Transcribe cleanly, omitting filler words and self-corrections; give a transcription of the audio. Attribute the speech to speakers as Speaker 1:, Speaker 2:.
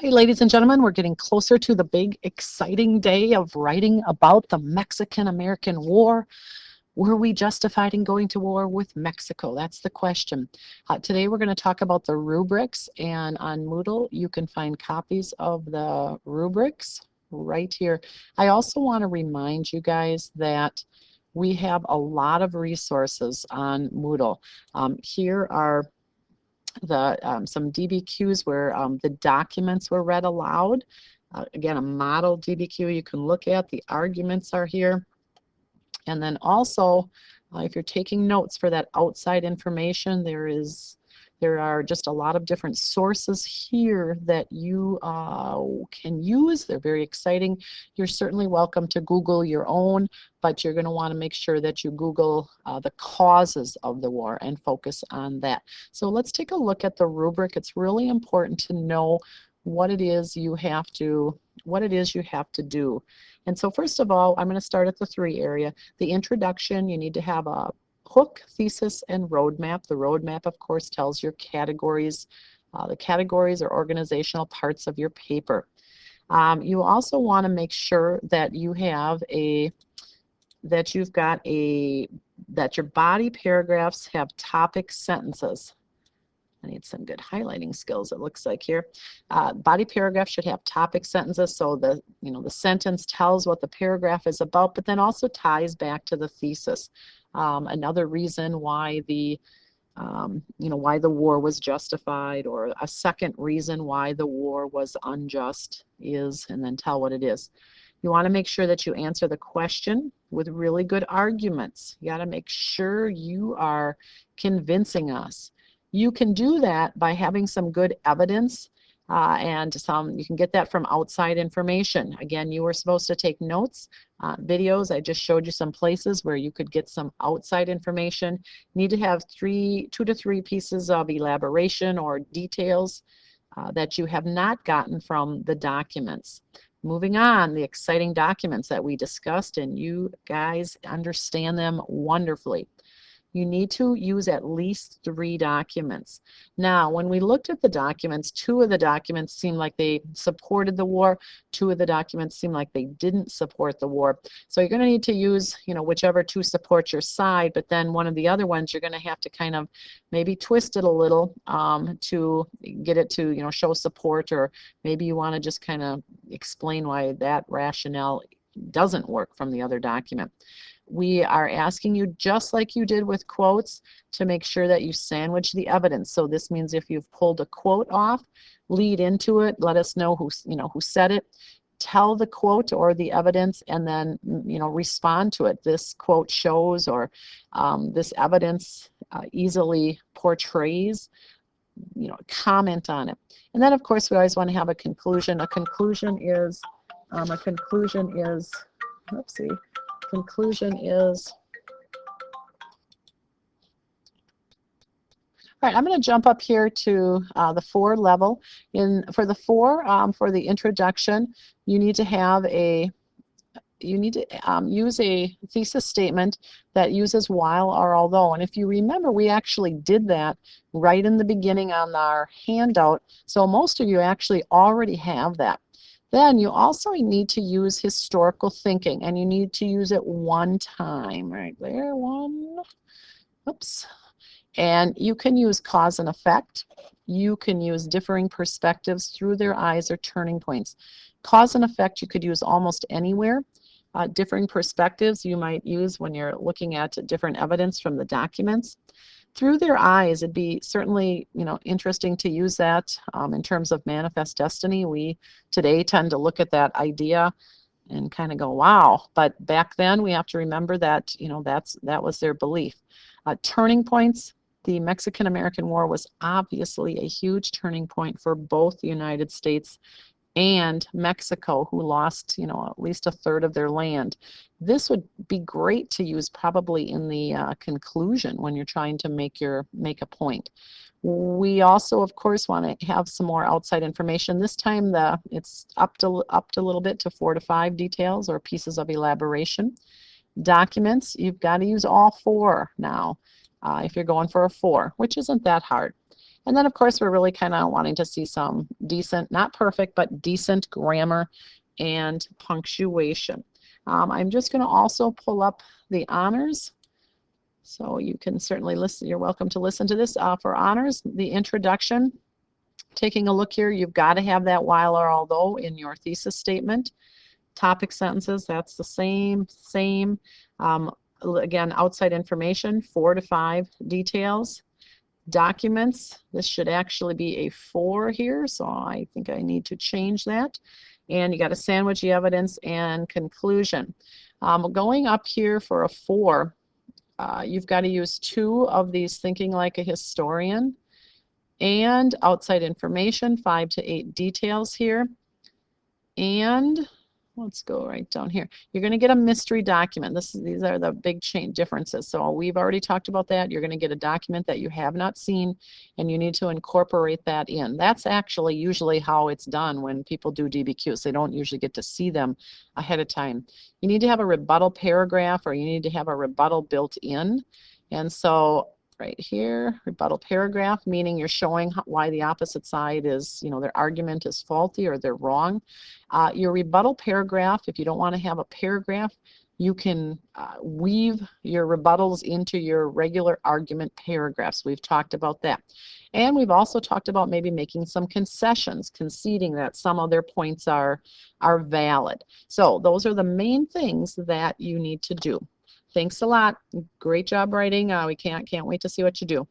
Speaker 1: Hi, ladies and gentlemen, we're getting closer to the big, exciting day of writing about the Mexican-American War. Were we justified in going to war with Mexico? That's the question. Today we're going to talk about the rubrics, and on Moodle you can find copies of the rubrics right here. I also want to remind you guys that we have a lot of resources on Moodle. Here are the some DBQs where the documents were read aloud. Again, a model DBQ you can look at. The arguments are here. And then also, if you're taking notes for that outside information, there are just a lot of different sources here that you can use. They're very exciting. You're certainly welcome to Google your own, but you're going to want to make sure that you Google the causes of the war and focus on that. So let's take a look at the rubric. It's really important to know what it is you have to do. And so first of all, I'm going to start at the 3 area. The introduction, you need to have a hook, thesis, and roadmap. The roadmap, of course, tells your categories. The categories are organizational parts of your paper. You also want to make sure that you have that your body paragraphs have topic sentences. I need some good highlighting skills, it looks like here. Body paragraph should have topic sentences, so the sentence tells what the paragraph is about, but then also ties back to the thesis. Another reason why why the war was justified, or a second reason why the war was unjust is, and then tell what it is. You want to make sure that you answer the question with really good arguments. You got to make sure you are convincing us. You can do that by having some good evidence, and you can get that from outside information. Again, you were supposed to take notes, videos. I just showed you some places where you could get some outside information. You need to have 2 to 3 pieces of elaboration or details that you have not gotten from the documents. Moving on, the exciting documents that we discussed, and you guys understand them wonderfully. You need to use at least 3 documents. Now, when we looked at the documents, 2 of the documents seemed like they supported the war. 2 of the documents seemed like they didn't support the war. So you're going to need to use, whichever 2 support your side, but then one of the other ones you're going to have to kind of maybe twist it a little to get it to, show support, or maybe you want to just kind of explain why that rationale doesn't work from the other document. We are asking you, just like you did with quotes, to make sure that you sandwich the evidence. So this means if you've pulled a quote off, lead into it, let us know who said it, tell the quote or the evidence, and then respond to it. This quote shows, or this evidence easily portrays, comment on it. And then of course we always want to have a conclusion. A conclusion is all right, I'm going to jump up here to the 4 level. For the 4, for the introduction, you need to use a thesis statement that uses while or although. And if you remember, we actually did that right in the beginning on our handout. So most of you actually already have that. Then you also need to use historical thinking, and you need to use it 1 time, right there, 1, oops. And you can use cause and effect. You can use differing perspectives through their eyes or turning points. Cause and effect you could use almost anywhere. Differing perspectives you might use when you're looking at different evidence from the documents. Through their eyes, it'd be certainly interesting to use that in terms of manifest destiny. We today tend to look at that idea and kind of go, wow. But back then we have to remember that that was their belief. Turning points. The Mexican-American War was obviously a huge turning point for both the United States and Mexico, who lost, at least 1/3 of their land. This would be great to use probably in the conclusion when you're trying to make a point. We also, of course, want to have some more outside information. This time it's up to a little bit to 4 to 5 details or pieces of elaboration. Documents, you've got to use all 4 now if you're going for a 4, which isn't that hard. And then, of course, we're really kind of wanting to see some decent, not perfect, but decent grammar and punctuation. I'm just going to also pull up the honors. So you can certainly listen. You're welcome to listen to this. For honors, the introduction, taking a look here, you've got to have that while or although in your thesis statement. Topic sentences, that's the same. Again, outside information, 4 to 5 details. Documents, this should actually be a 4 here, so I think I need to change that. And you got to sandwich the evidence and conclusion. Going up here for a 4, you've got to use 2 of these thinking like a historian and outside information, 5 to 8 details here. And let's go right down here. You're going to get a mystery document. These are the big differences. So we've already talked about that. You're going to get a document that you have not seen, and you need to incorporate that in. That's actually usually how it's done when people do DBQs. They don't usually get to see them ahead of time. You need to have a rebuttal paragraph, or you need to have a rebuttal built in. And so right here, rebuttal paragraph, meaning you're showing why the opposite side is, their argument is faulty or they're wrong. Your rebuttal paragraph, if you don't want to have a paragraph, you can weave your rebuttals into your regular argument paragraphs. We've talked about that. And we've also talked about maybe making some concessions, conceding that some of their points are valid. So those are the main things that you need to do. Thanks a lot. Great job writing. We can't wait to see what you do.